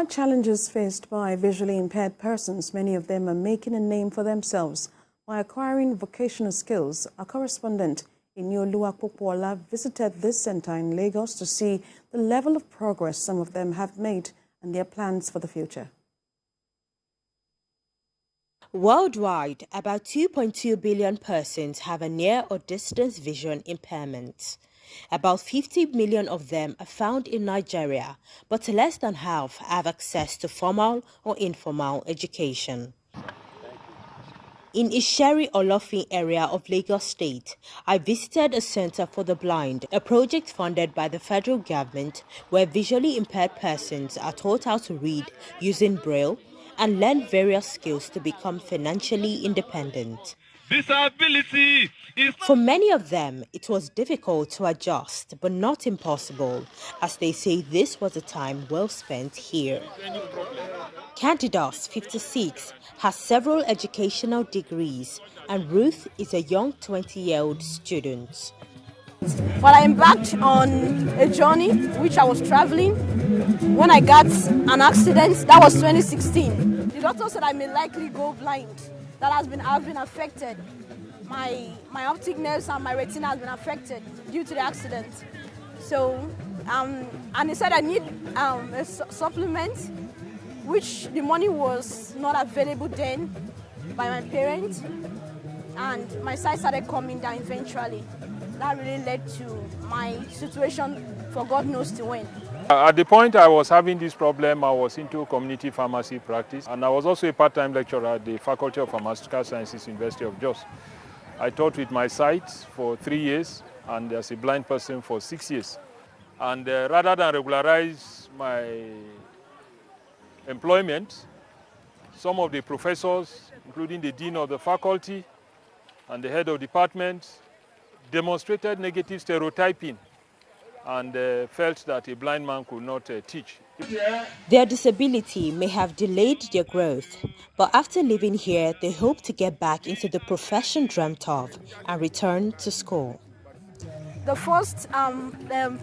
Challenges faced by visually impaired persons, many of them are making a name for themselves by acquiring vocational skills. Our correspondent Oluwapopola visited this center in Lagos to see the level of progress some of them have made and their plans for the future. Worldwide, about 2.2 billion persons have a near or distance vision impairment. About 50 million of them are found in Nigeria, but less than half have access to formal or informal education. In Isheri Olofin area of Lagos State, I visited a center for the blind, a project funded by the federal government where visually impaired persons are taught how to read using Braille and learn various skills to become financially independent. Disability is For many of them, it was difficult to adjust, but not impossible, as they say this was a time well spent here. Candidas, 56, has several educational degrees, and Ruth is a young 20-year-old student. Well, I embarked on a journey which I was traveling when I got an accident. That was 2016. The doctor said I may likely go blind. That I've been affected. My optic nerves and my retina has been affected due to the accident. So, and he said I need a supplement, which the money was not available then by my parents, and my sight started coming down eventually. That really led to my situation for God knows to when. At the point I was having this problem, I was into community pharmacy practice, and I was also a part-time lecturer at the Faculty of Pharmaceutical Sciences, University of Jos. I taught with my sight for 3 years and as a blind person for 6 years. And rather than regularize my employment, some of the professors, including the dean of the faculty and the head of department, demonstrated negative stereotyping and felt that a blind man could not teach. Their disability may have delayed their growth, but after living here, they hope to get back into the profession dreamt of and return to school. The first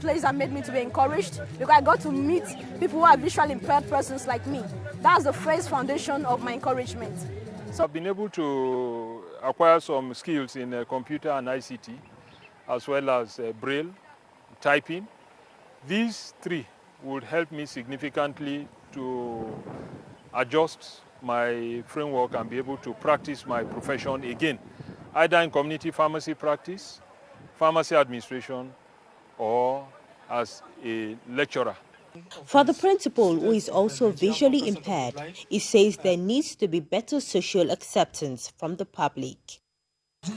place that made me to be encouraged, because I got to meet people who are visually impaired persons like me. That's the first foundation of my encouragement. So I've been able to acquire some skills in computer and ICT, as well as Braille, typing. These three would help me significantly to adjust my framework and be able to practice my profession again, either in community pharmacy practice, pharmacy administration, or as a lecturer. For the principal, who is also visually impaired, he says there needs to be better social acceptance from the public.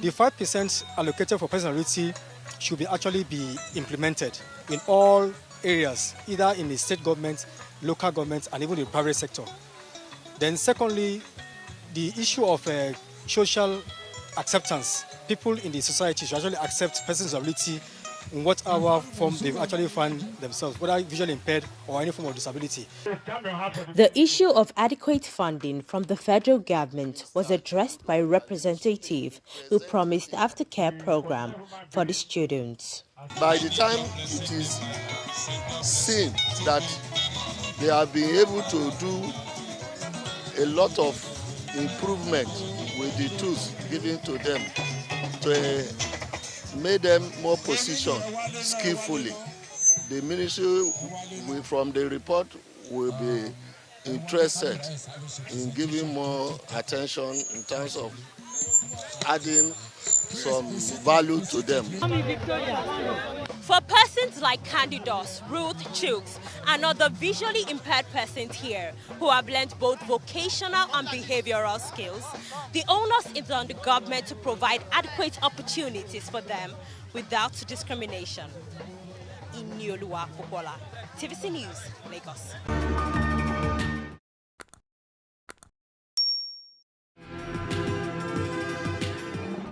The 5% allocated for personality should actually be implemented in all areas, either in the state government, local government, and even the private sector. Then secondly, the issue of social acceptance. People in the society should actually accept persons with disability in whatever form they actually find themselves, whether visually impaired or any form of disability. The issue of adequate funding from the federal government was addressed by a representative who promised aftercare program for the students. By the time it is seen that they have been able to do a lot of improvement with the tools given to them to make them more positioned skillfully, the ministry from the report will be interested in giving more attention in terms of adding some value to them. For persons like Candidas, Ruth, Chooks, and other visually impaired persons here who have learned both vocational and behavioral skills, the onus is on the government to provide adequate opportunities for them without discrimination. Oluwapopola, TVC News, Lagos.